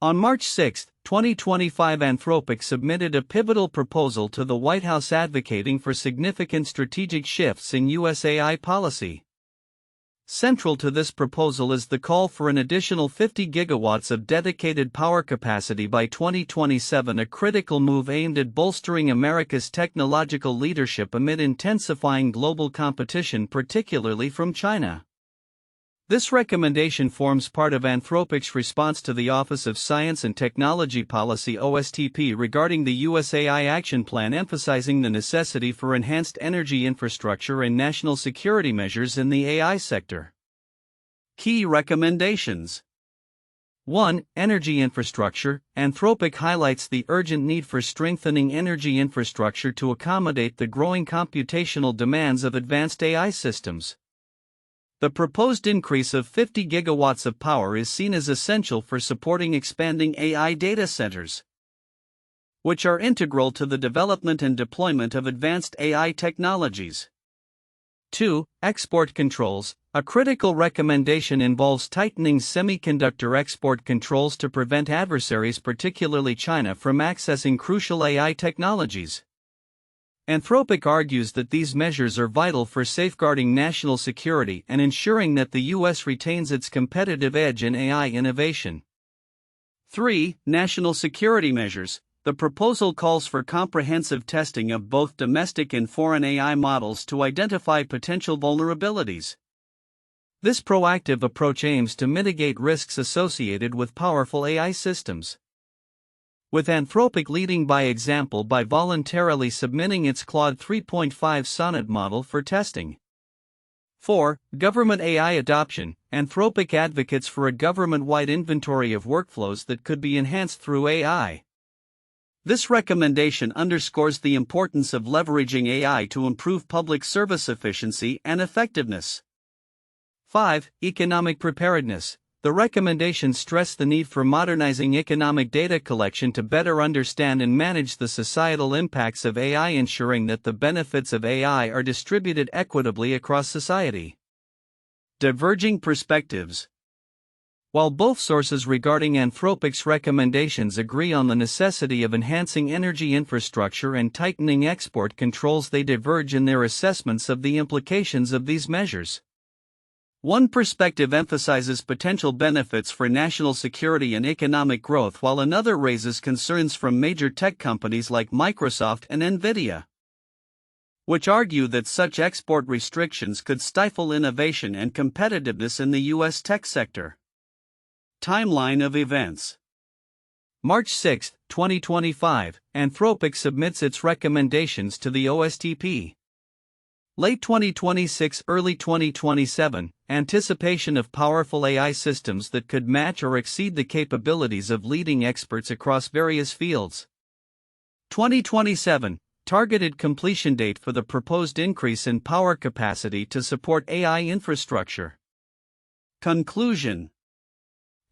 On March 6, 2025, Anthropic submitted a pivotal proposal to the White House advocating for significant strategic shifts in U.S. AI policy. Central to this proposal is the call for an additional 50 gigawatts of dedicated power capacity by 2027, a critical move aimed at bolstering America's technological leadership amid intensifying global competition, particularly from China. This recommendation forms part of Anthropic's response to the Office of Science and Technology Policy (OSTP) regarding the U.S. AI Action Plan, emphasizing the necessity for enhanced energy infrastructure and national security measures in the AI sector. Key recommendations: 1. Energy infrastructure. Anthropic highlights the urgent need for strengthening energy infrastructure to accommodate the growing computational demands of advanced AI systems. The proposed increase of 50 gigawatts of power is seen as essential for supporting expanding AI data centers, which are integral to the development and deployment of advanced AI technologies. 2. Export controls. A critical recommendation involves tightening semiconductor export controls to prevent adversaries, particularly China, from accessing crucial AI technologies. Anthropic argues that these measures are vital for safeguarding national security and ensuring that the U.S. retains its competitive edge in AI innovation. 3. National security measures. The proposal calls for comprehensive testing of both domestic and foreign AI models to identify potential vulnerabilities. This proactive approach aims to mitigate risks associated with powerful AI systems, with Anthropic leading by example by voluntarily submitting its Claude 3.5 Sonnet model for testing. 4. Government AI adoption. Anthropic advocates for a government-wide inventory of workflows that could be enhanced through AI. This recommendation underscores the importance of leveraging AI to improve public service efficiency and effectiveness. 5. Economic preparedness. The recommendations stress the need for modernizing economic data collection to better understand and manage the societal impacts of AI, ensuring that the benefits of AI are distributed equitably across society. Diverging perspectives. While both sources regarding Anthropic's recommendations agree on the necessity of enhancing energy infrastructure and tightening export controls, they diverge in their assessments of the implications of these measures. One perspective emphasizes potential benefits for national security and economic growth, while another raises concerns from major tech companies like Microsoft and Nvidia, which argue that such export restrictions could stifle innovation and competitiveness in the U.S. tech sector. Timeline of events. March 6, 2025, Anthropic submits its recommendations to the OSTP. Late 2026, early 2027, anticipation of powerful AI systems that could match or exceed the capabilities of leading experts across various fields. 2027, targeted completion date for the proposed increase in power capacity to support AI infrastructure. Conclusion.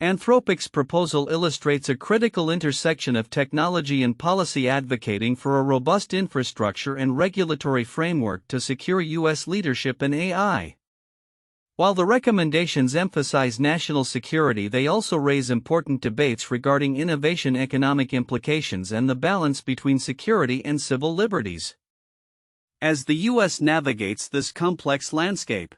Anthropic's proposal illustrates a critical intersection of technology and policy, advocating for a robust infrastructure and regulatory framework to secure U.S. leadership in AI. While the recommendations emphasize national security, they also raise important debates regarding innovation, economic implications, and the balance between security and civil liberties. As the U.S. navigates this complex landscape,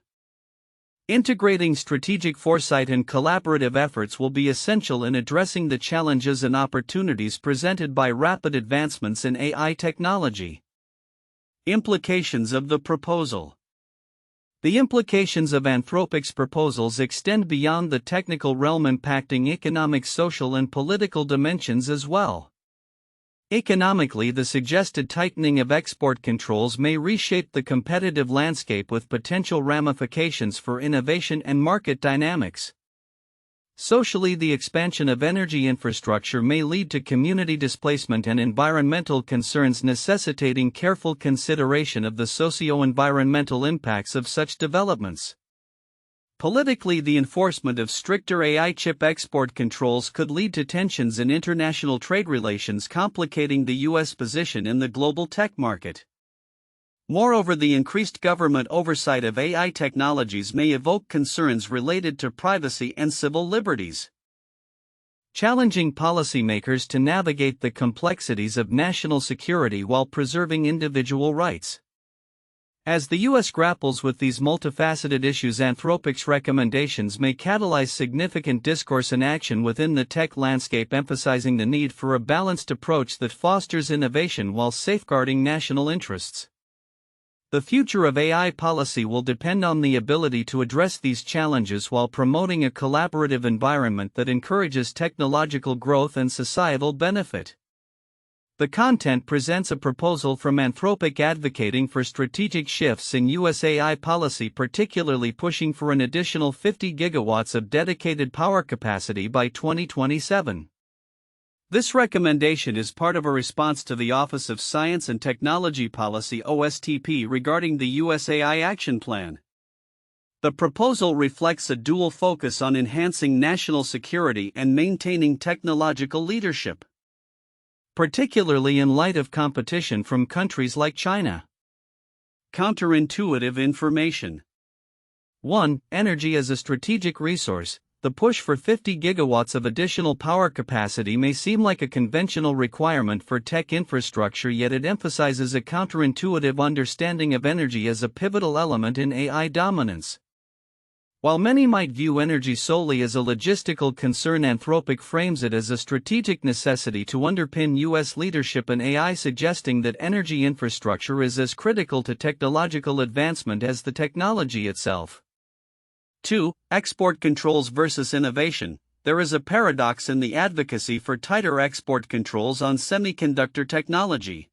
integrating strategic foresight and collaborative efforts will be essential in addressing the challenges and opportunities presented by rapid advancements in AI technology. Implications of the proposal. The implications of Anthropic's proposals extend beyond the technical realm, impacting economic, social, and political dimensions as well. Economically, the suggested tightening of export controls may reshape the competitive landscape with potential ramifications for innovation and market dynamics. Socially, the expansion of energy infrastructure may lead to community displacement and environmental concerns, necessitating careful consideration of the socio-environmental impacts of such developments. Politically, the enforcement of stricter AI chip export controls could lead to tensions in international trade relations, complicating the U.S. position in the global tech market. Moreover, the increased government oversight of AI technologies may evoke concerns related to privacy and civil liberties. challenging policymakers to navigate the complexities of national security while preserving individual rights. As the U.S. grapples with these multifaceted issues, Anthropic's recommendations may catalyze significant discourse and action within the tech landscape, emphasizing the need for a balanced approach that fosters innovation while safeguarding national interests. The future of AI policy will depend on the ability to address these challenges while promoting a collaborative environment that encourages technological growth and societal benefit. The content presents a proposal from Anthropic advocating for strategic shifts in U.S. AI policy, particularly pushing for an additional 50 gigawatts of dedicated power capacity by 2027. This recommendation is part of a response to the Office of Science and Technology Policy (OSTP) regarding the U.S. AI Action Plan. The proposal reflects a dual focus on enhancing national security and maintaining technological leadership, particularly in light of competition from countries like China. Counterintuitive information. 1. Energy as a strategic resource. The push for 50 gigawatts of additional power capacity may seem like a conventional requirement for tech infrastructure, yet it emphasizes a counterintuitive understanding of energy as a pivotal element in AI dominance. While many might view energy solely as a logistical concern, Anthropic frames it as a strategic necessity to underpin U.S. leadership in AI, suggesting that energy infrastructure is as critical to technological advancement as the technology itself. 2. Export controls versus innovation. There is a paradox in the advocacy for tighter export controls on semiconductor technology.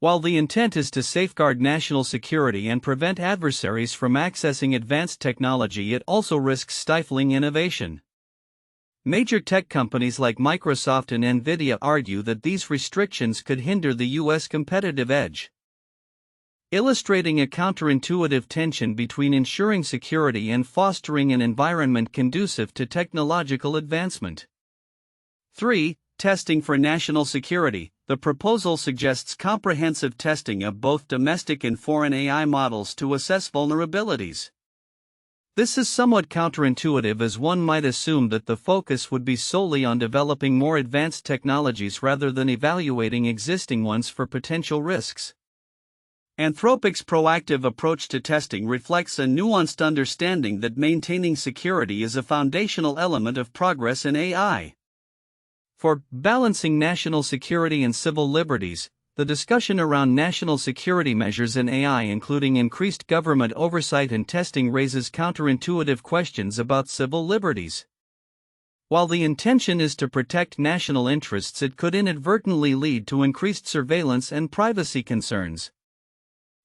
While the intent is to safeguard national security and prevent adversaries from accessing advanced technology, it also risks stifling innovation. Major tech companies like Microsoft and Nvidia argue that these restrictions could hinder the U.S. competitive edge, illustrating a counterintuitive tension between ensuring security and fostering an environment conducive to technological advancement. 3. Testing for national security. The proposal suggests comprehensive testing of both domestic and foreign AI models to assess vulnerabilities. This is somewhat counterintuitive, as one might assume that the focus would be solely on developing more advanced technologies rather than evaluating existing ones for potential risks. Anthropic's proactive approach to testing reflects a nuanced understanding that maintaining security is a foundational element of progress in AI. For balancing national security and civil liberties, the discussion around national security measures in AI, including increased government oversight and testing, raises counterintuitive questions about civil liberties. While the intention is to protect national interests, it could inadvertently lead to increased surveillance and privacy concerns.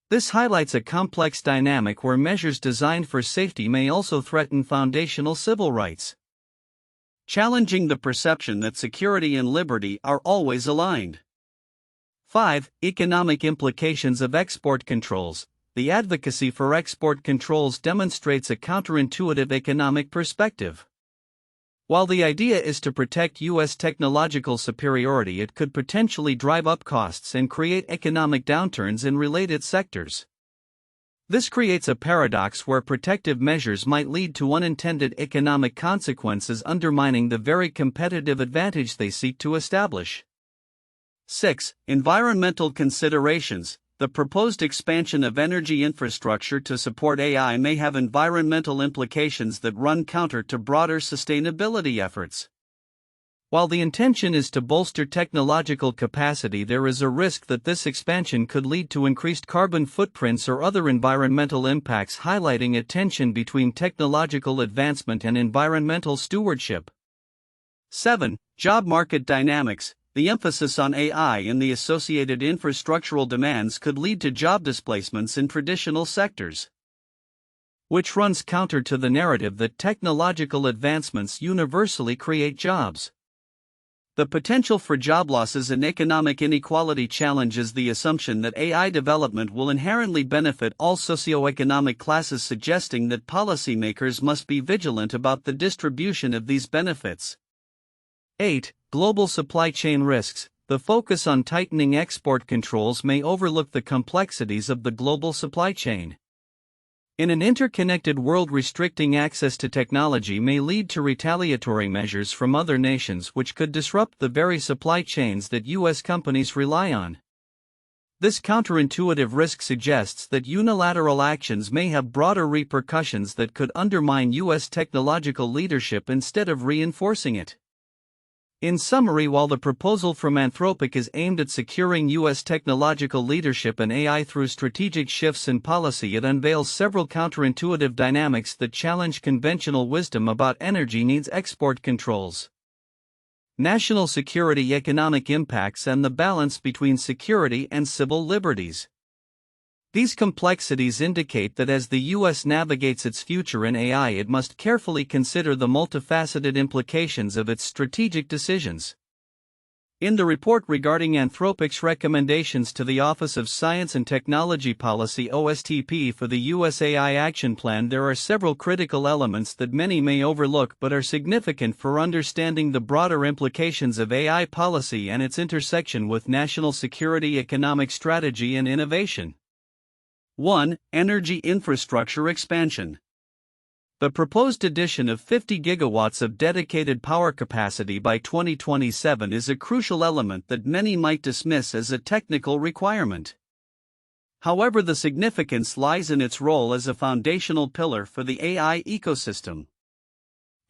This highlights a complex dynamic where measures designed for safety may also threaten foundational civil rights, challenging the perception that security and liberty are always aligned. 5. Economic implications of export controls. The advocacy for export controls demonstrates a counterintuitive economic perspective. While the idea is to protect U.S. technological superiority, it could potentially drive up costs and create economic downturns in related sectors. This creates a paradox where protective measures might lead to unintended economic consequences, undermining the very competitive advantage they seek to establish. 6. Environmental considerations. The proposed expansion of energy infrastructure to support AI may have environmental implications that run counter to broader sustainability efforts. While the intention is to bolster technological capacity, there is a risk that this expansion could lead to increased carbon footprints or other environmental impacts, highlighting a tension between technological advancement and environmental stewardship. 7. Job market dynamics. The emphasis on AI and the associated infrastructural demands could lead to job displacements in traditional sectors, which runs counter to the narrative that technological advancements universally create jobs. The potential for job losses and economic inequality challenges the assumption that AI development will inherently benefit all socioeconomic classes, suggesting that policymakers must be vigilant about the distribution of these benefits. 8. Global supply chain risks. The focus on tightening export controls may overlook the complexities of the global supply chain. In an interconnected world, restricting access to technology may lead to retaliatory measures from other nations which could disrupt the very supply chains that U.S. companies rely on. This counterintuitive risk suggests that unilateral actions may have broader repercussions that could undermine U.S. technological leadership instead of reinforcing it. In summary, while the proposal from Anthropic is aimed at securing U.S. technological leadership in AI through strategic shifts in policy, it unveils several counterintuitive dynamics that challenge conventional wisdom about energy needs, export controls, national security, economic impacts, and the balance between security and civil liberties. These complexities indicate that as the U.S. navigates its future in AI, it must carefully consider the multifaceted implications of its strategic decisions. In the report regarding Anthropic's recommendations to the Office of Science and Technology Policy (OSTP) for the U.S. AI Action Plan, there are several critical elements that many may overlook but are significant for understanding the broader implications of AI policy and its intersection with national security, economic strategy, and innovation. 1. Energy infrastructure expansion. The proposed addition of 50 gigawatts of dedicated power capacity by 2027 is a crucial element that many might dismiss as a technical requirement. However, the significance lies in its role as a foundational pillar for the AI ecosystem.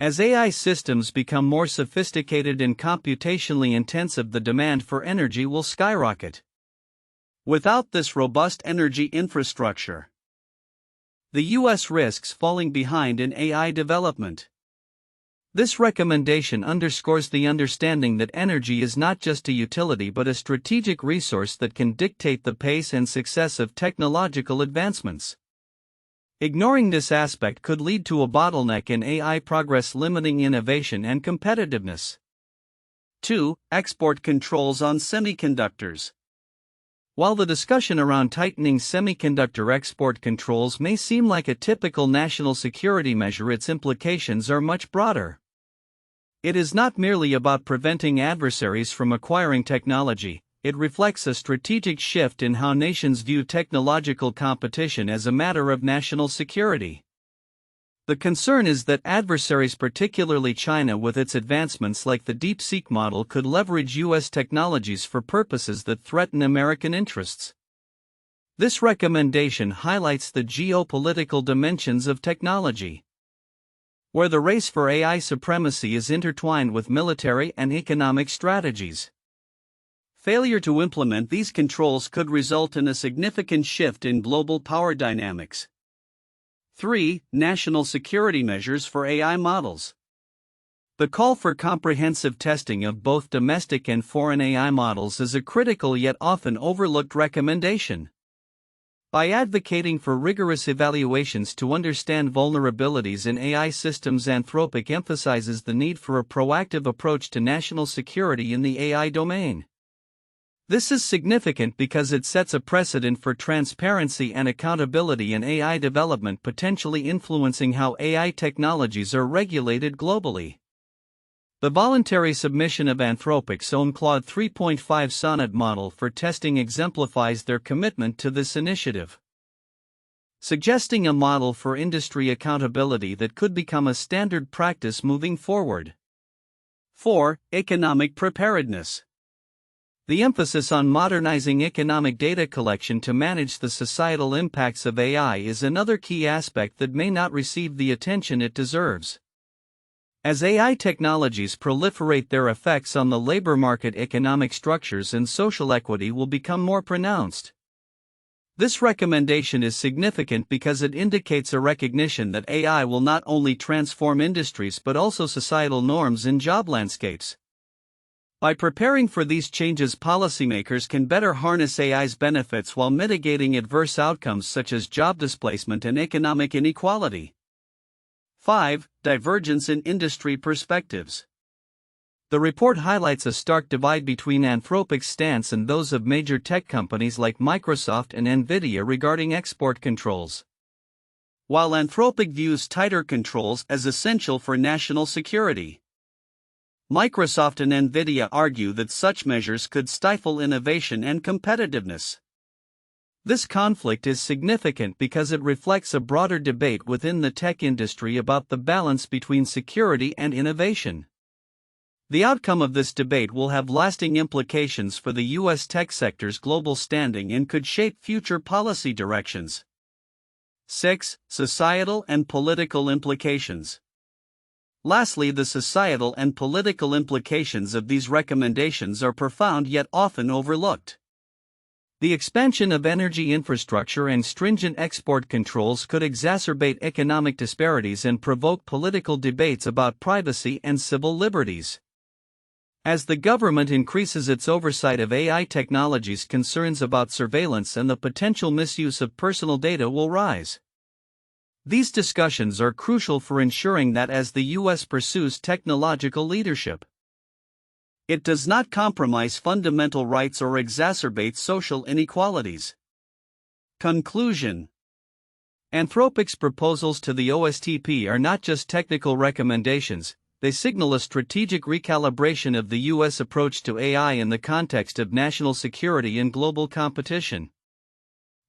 As AI systems become more sophisticated and computationally intensive, the demand for energy will skyrocket. Without this robust energy infrastructure, the U.S. risks falling behind in AI development. This recommendation underscores the understanding that energy is not just a utility but a strategic resource that can dictate the pace and success of technological advancements. Ignoring this aspect could lead to a bottleneck in AI progress, limiting innovation and competitiveness. 2. Export controls on semiconductors. While the discussion around tightening semiconductor export controls may seem like a typical national security measure, its implications are much broader. It is not merely about preventing adversaries from acquiring technology, it reflects a strategic shift in how nations view technological competition as a matter of national security. The concern is that adversaries, particularly China with its advancements like the DeepSeek model, could leverage U.S. technologies for purposes that threaten American interests. This recommendation highlights the geopolitical dimensions of technology, where the race for AI supremacy is intertwined with military and economic strategies. Failure to implement these controls could result in a significant shift in global power dynamics. 3. National security measures for AI models. The call for comprehensive testing of both domestic and foreign AI models is a critical yet often overlooked recommendation. By advocating for rigorous evaluations to understand vulnerabilities in AI systems, Anthropic emphasizes the need for a proactive approach to national security in the AI domain. This is significant because it sets a precedent for transparency and accountability in AI development, potentially influencing how AI technologies are regulated globally. The voluntary submission of Anthropic's own Claude 3.5 Sonnet model for testing exemplifies their commitment to this initiative, suggesting a model for industry accountability that could become a standard practice moving forward. 4. Economic preparedness. The emphasis on modernizing economic data collection to manage the societal impacts of AI is another key aspect that may not receive the attention it deserves. As AI technologies proliferate, their effects on the labor market, economic structures, and social equity will become more pronounced. This recommendation is significant because it indicates a recognition that AI will not only transform industries but also societal norms and job landscapes. By preparing for these changes, policymakers can better harness AI's benefits while mitigating adverse outcomes such as job displacement and economic inequality. 5. Divergence in industry perspectives. The report highlights a stark divide between Anthropic's stance and those of major tech companies like Microsoft and Nvidia regarding export controls. While Anthropic views tighter controls as essential for national security, Microsoft and Nvidia argue that such measures could stifle innovation and competitiveness. This conflict is significant because it reflects a broader debate within the tech industry about the balance between security and innovation. The outcome of this debate will have lasting implications for the U.S. tech sector's global standing and could shape future policy directions. 6. Societal and political implications. Lastly, the societal and political implications of these recommendations are profound yet often overlooked. The expansion of energy infrastructure and stringent export controls could exacerbate economic disparities and provoke political debates about privacy and civil liberties. As the government increases its oversight of AI technologies, concerns about surveillance and the potential misuse of personal data will rise. These discussions are crucial for ensuring that as the U.S. pursues technological leadership, it does not compromise fundamental rights or exacerbate social inequalities. Conclusion. Anthropic's proposals to the OSTP are not just technical recommendations, they signal a strategic recalibration of the U.S. approach to AI in the context of national security and global competition.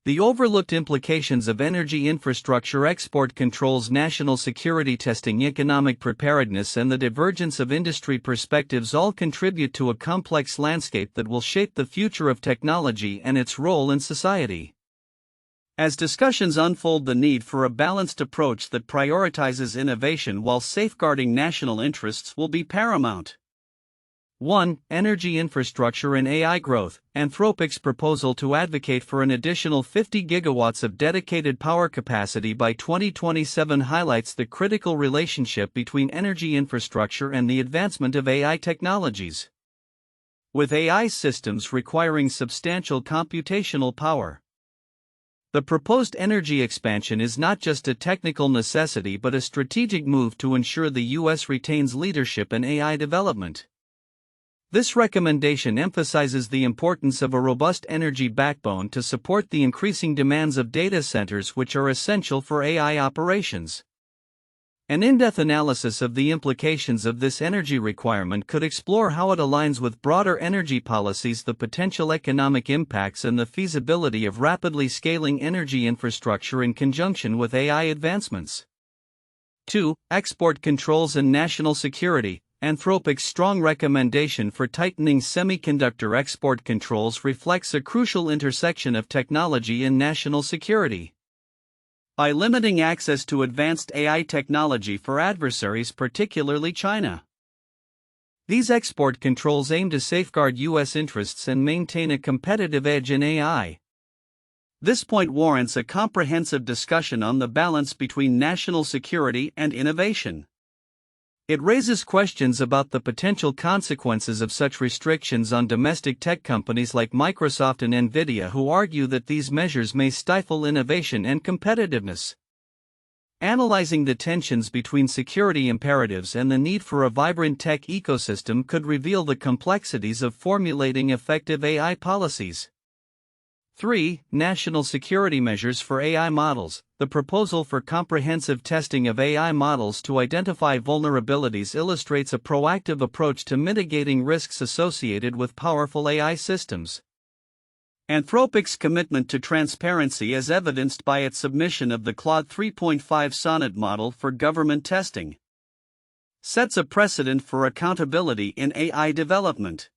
The overlooked implications of energy infrastructure export controls, national security testing, economic preparedness, and the divergence of industry perspectives all contribute to a complex landscape that will shape the future of technology and its role in society. As discussions unfold, the need for a balanced approach that prioritizes innovation while safeguarding national interests will be paramount. 1. Energy infrastructure and AI growth. Anthropic's proposal to advocate for an additional 50 gigawatts of dedicated power capacity by 2027 highlights the critical relationship between energy infrastructure and the advancement of AI technologies. With AI systems requiring substantial computational power, the proposed energy expansion is not just a technical necessity but a strategic move to ensure the U.S. retains leadership in AI development. This recommendation emphasizes the importance of a robust energy backbone to support the increasing demands of data centers, which are essential for AI operations. An in-depth analysis of the implications of this energy requirement could explore how it aligns with broader energy policies, the potential economic impacts, and the feasibility of rapidly scaling energy infrastructure in conjunction with AI advancements. 2. Export controls and national security. Anthropic's strong recommendation for tightening semiconductor export controls reflects a crucial intersection of technology and national security. By limiting access to advanced AI technology for adversaries, particularly China, these export controls aim to safeguard U.S. interests and maintain a competitive edge in AI. This point warrants a comprehensive discussion on the balance between national security and innovation. It raises questions about the potential consequences of such restrictions on domestic tech companies like Microsoft and Nvidia, who argue that these measures may stifle innovation and competitiveness. Analyzing the tensions between security imperatives and the need for a vibrant tech ecosystem could reveal the complexities of formulating effective AI policies. 3. National security measures for AI models. The proposal for comprehensive testing of AI models to identify vulnerabilities illustrates a proactive approach to mitigating risks associated with powerful AI systems. Anthropic's commitment to transparency, as evidenced by its submission of the Claude 3.5 Sonnet model for government testing, sets a precedent for accountability in AI development.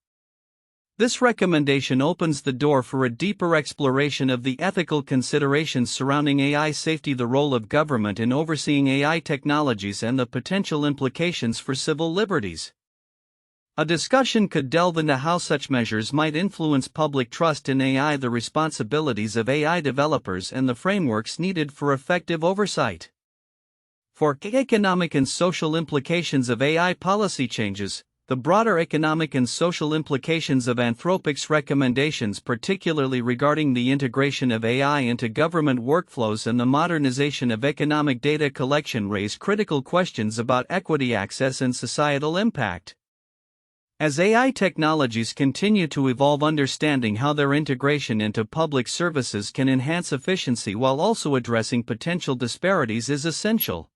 This recommendation opens the door for a deeper exploration of the ethical considerations surrounding AI safety, the role of government in overseeing AI technologies, and the potential implications for civil liberties. A discussion could delve into how such measures might influence public trust in AI, the responsibilities of AI developers, and the frameworks needed for effective oversight. For economic and social implications of AI policy changes. The broader economic and social implications of Anthropic's recommendations, particularly regarding the integration of AI into government workflows and the modernization of economic data collection, raise critical questions about equity, access, and societal impact. As AI technologies continue to evolve, understanding how their integration into public services can enhance efficiency while also addressing potential disparities is essential.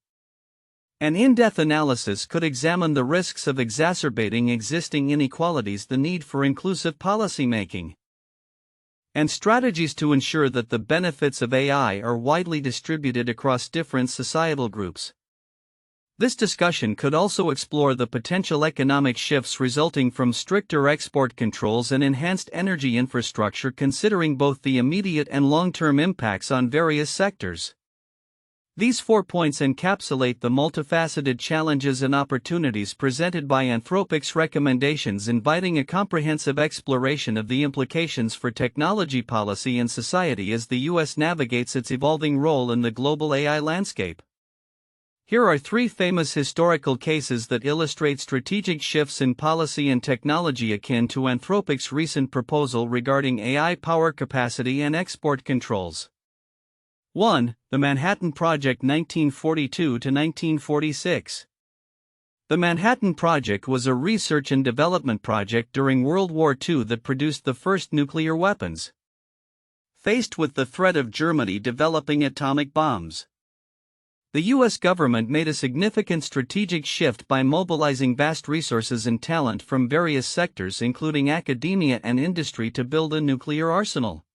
An in-depth analysis could examine the risks of exacerbating existing inequalities, the need for inclusive policymaking, and strategies to ensure that the benefits of AI are widely distributed across different societal groups. This discussion could also explore the potential economic shifts resulting from stricter export controls and enhanced energy infrastructure, considering both the immediate and long-term impacts on various sectors. These 4 points encapsulate the multifaceted challenges and opportunities presented by Anthropic's recommendations, inviting a comprehensive exploration of the implications for technology policy and society as the U.S. navigates its evolving role in the global AI landscape. Here are 3 famous historical cases that illustrate strategic shifts in policy and technology akin to Anthropic's recent proposal regarding AI power capacity and export controls. 1. The Manhattan Project 1942 to 1946. The Manhattan Project was a research and development project during World War II that produced the first nuclear weapons. Faced with the threat of Germany developing atomic bombs, the U.S. government made a significant strategic shift by mobilizing vast resources and talent from various sectors, including academia and industry, to build a nuclear arsenal.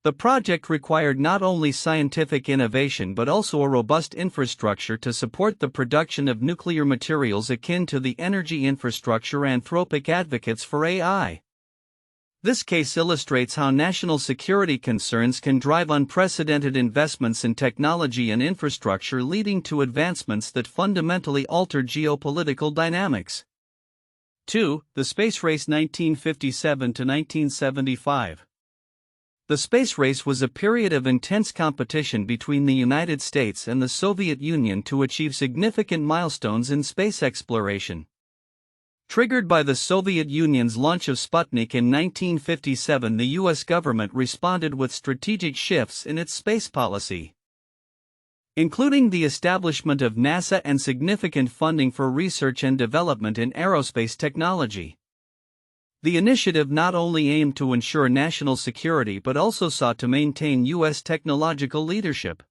The project required not only scientific innovation but also a robust infrastructure to support the production of nuclear materials akin to the energy infrastructure Anthropic advocates for AI. This case illustrates how national security concerns can drive unprecedented investments in technology and infrastructure, leading to advancements that fundamentally alter geopolitical dynamics. 2. The Space Race 1957 to 1975. The space race was a period of intense competition between the United States and the Soviet Union to achieve significant milestones in space exploration. Triggered by the Soviet Union's launch of Sputnik in 1957, the U.S. government responded with strategic shifts in its space policy, including the establishment of NASA and significant funding for research and development in aerospace technology. The initiative not only aimed to ensure national security but also sought to maintain U.S. technological leadership.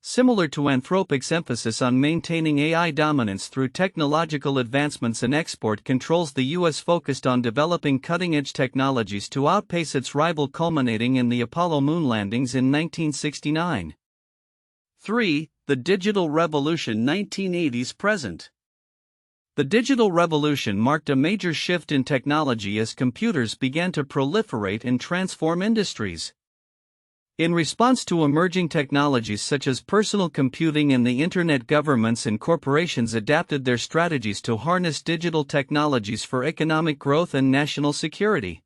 Similar to Anthropic's emphasis on maintaining AI dominance through technological advancements and export controls, the U.S. focused on developing cutting-edge technologies to outpace its rival, culminating in the Apollo moon landings in 1969. 3. The Digital Revolution 1980s-present. The digital revolution marked a major shift in technology as computers began to proliferate and transform industries. In response to emerging technologies such as personal computing and the internet, governments and corporations adapted their strategies to harness digital technologies for economic growth and national security.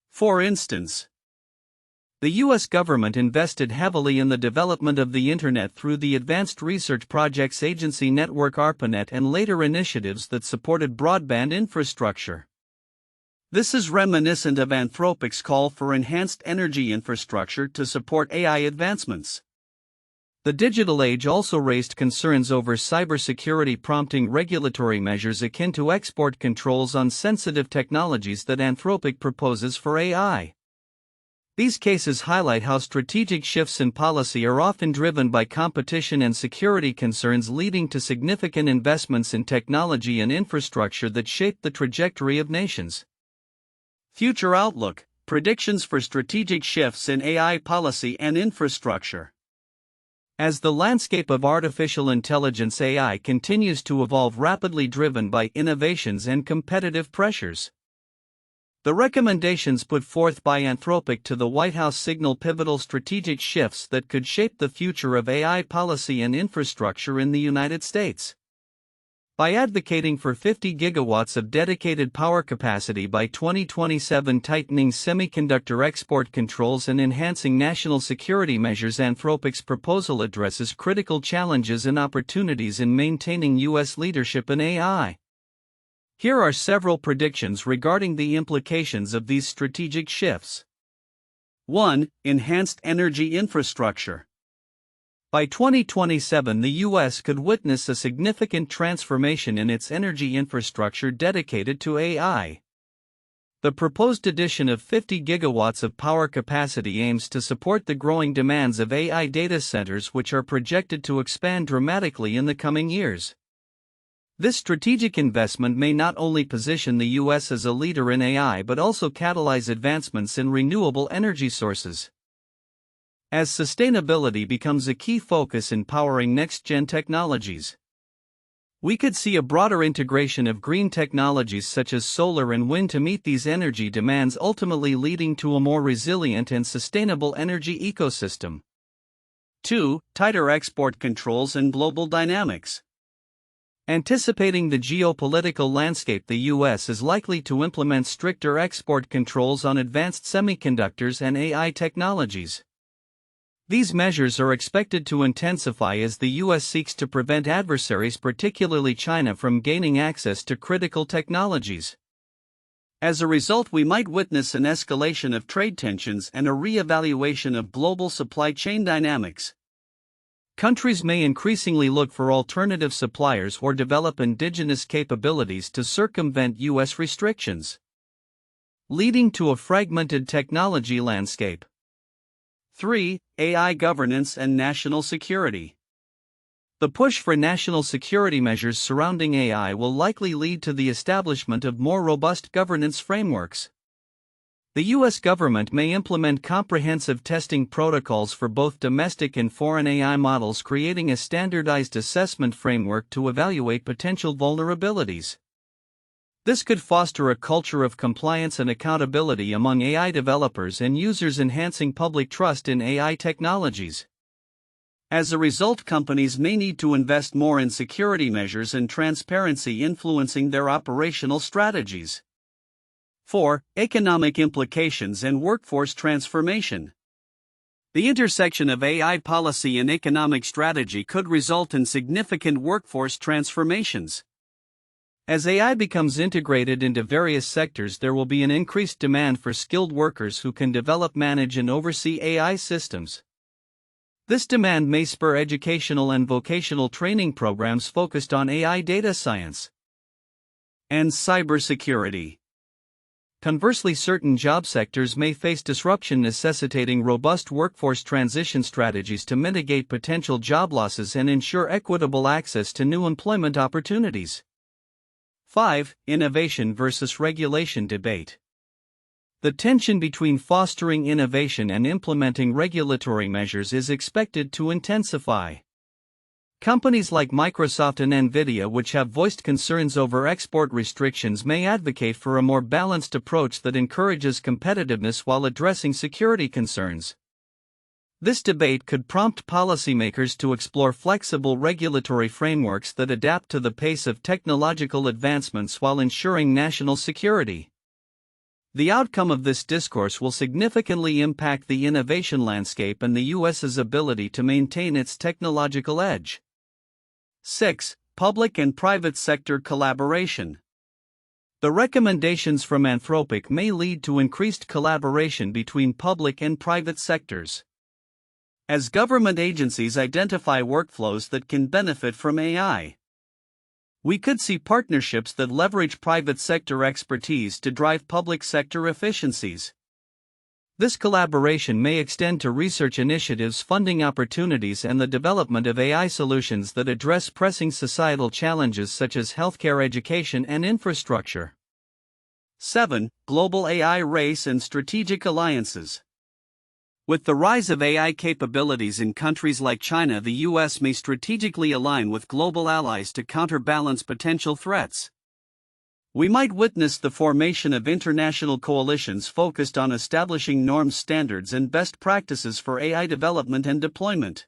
For instance, the U.S. government invested heavily in the development of the internet through the Advanced Research Projects Agency network ARPANET and later initiatives that supported broadband infrastructure. This is reminiscent of Anthropic's call for enhanced energy infrastructure to support AI advancements. The digital age also raised concerns over cybersecurity, prompting regulatory measures akin to export controls on sensitive technologies that Anthropic proposes for AI. These cases highlight how strategic shifts in policy are often driven by competition and security concerns, leading to significant investments in technology and infrastructure that shape the trajectory of nations. Future outlook: predictions for strategic shifts in AI policy and infrastructure. As the landscape of artificial intelligence (AI) continues to evolve rapidly, driven by innovations and competitive pressures, the recommendations put forth by Anthropic to the White House signal pivotal strategic shifts that could shape the future of AI policy and infrastructure in the United States. By advocating for 50 gigawatts of dedicated power capacity by 2027, tightening semiconductor export controls, and enhancing national security measures, Anthropic's proposal addresses critical challenges and opportunities in maintaining U.S. leadership in AI. Here are several predictions regarding the implications of these strategic shifts. 1. Enhanced energy infrastructure. By 2027, the U.S. could witness a significant transformation in its energy infrastructure dedicated to AI. The proposed addition of 50 gigawatts of power capacity aims to support the growing demands of AI data centers, which are projected to expand dramatically in the coming years. This strategic investment may not only position the U.S. as a leader in AI but also catalyze advancements in renewable energy sources. As sustainability becomes a key focus in powering next-gen technologies, we could see a broader integration of green technologies such as solar and wind to meet these energy demands, ultimately leading to a more resilient and sustainable energy ecosystem. 2. Tighter export controls and global dynamics. Anticipating the geopolitical landscape, the U.S. is likely to implement stricter export controls on advanced semiconductors and AI technologies. These measures are expected to intensify as the U.S. seeks to prevent adversaries, particularly China, from gaining access to critical technologies. As a result, we might witness an escalation of trade tensions and a re-evaluation of global supply chain dynamics. Countries may increasingly look for alternative suppliers or develop indigenous capabilities to circumvent U.S. restrictions, leading to a fragmented technology landscape. 3. AI governance and national security. The push for national security measures surrounding AI will likely lead to the establishment of more robust governance frameworks. The U.S. government may implement comprehensive testing protocols for both domestic and foreign AI models, creating a standardized assessment framework to evaluate potential vulnerabilities. This could foster a culture of compliance and accountability among AI developers and users, enhancing public trust in AI technologies. As a result, companies may need to invest more in security measures and transparency, influencing their operational strategies. 4. Economic implications and workforce transformation. The intersection of AI policy and economic strategy could result in significant workforce transformations. As AI becomes integrated into various sectors, there will be an increased demand for skilled workers who can develop, manage, and oversee AI systems. This demand may spur educational and vocational training programs focused on AI data science and cybersecurity. Conversely, certain job sectors may face disruption, necessitating robust workforce transition strategies to mitigate potential job losses and ensure equitable access to new employment opportunities. 5. Innovation versus regulation debate. The tension between fostering innovation and implementing regulatory measures is expected to intensify. Companies like Microsoft and Nvidia, which have voiced concerns over export restrictions, may advocate for a more balanced approach that encourages competitiveness while addressing security concerns. This debate could prompt policymakers to explore flexible regulatory frameworks that adapt to the pace of technological advancements while ensuring national security. The outcome of this discourse will significantly impact the innovation landscape and the U.S.'s ability to maintain its technological edge. 6. Public and private sector collaboration. The recommendations from Anthropic may lead to increased collaboration between public and private sectors. As government agencies identify workflows that can benefit from AI, we could see partnerships that leverage private sector expertise to drive public sector efficiencies. This collaboration may extend to research initiatives, funding opportunities, and the development of AI solutions that address pressing societal challenges such as healthcare, education, and infrastructure. 7. Global AI race and strategic alliances. With the rise of AI capabilities in countries like China, the U.S. may strategically align with global allies to counterbalance potential threats. We might witness the formation of international coalitions focused on establishing norms, standards, and best practices for AI development and deployment.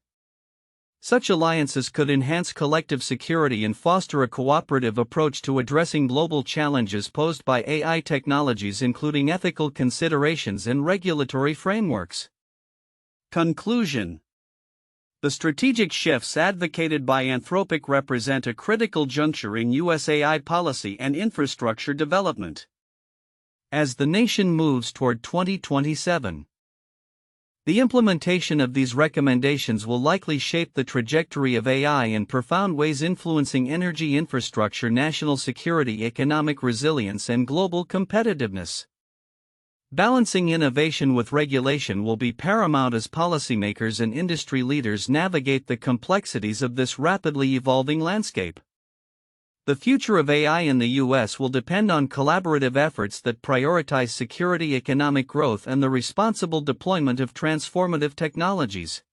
Such alliances could enhance collective security and foster a cooperative approach to addressing global challenges posed by AI technologies, including ethical considerations and regulatory frameworks. Conclusion. The strategic shifts advocated by Anthropic represent a critical juncture in U.S. AI policy and infrastructure development. As the nation moves toward 2027, the implementation of these recommendations will likely shape the trajectory of AI in profound ways, influencing energy infrastructure, national security, economic resilience, and global competitiveness. Balancing innovation with regulation will be paramount as policymakers and industry leaders navigate the complexities of this rapidly evolving landscape. The future of AI in the U.S. will depend on collaborative efforts that prioritize security, economic growth, and the responsible deployment of transformative technologies.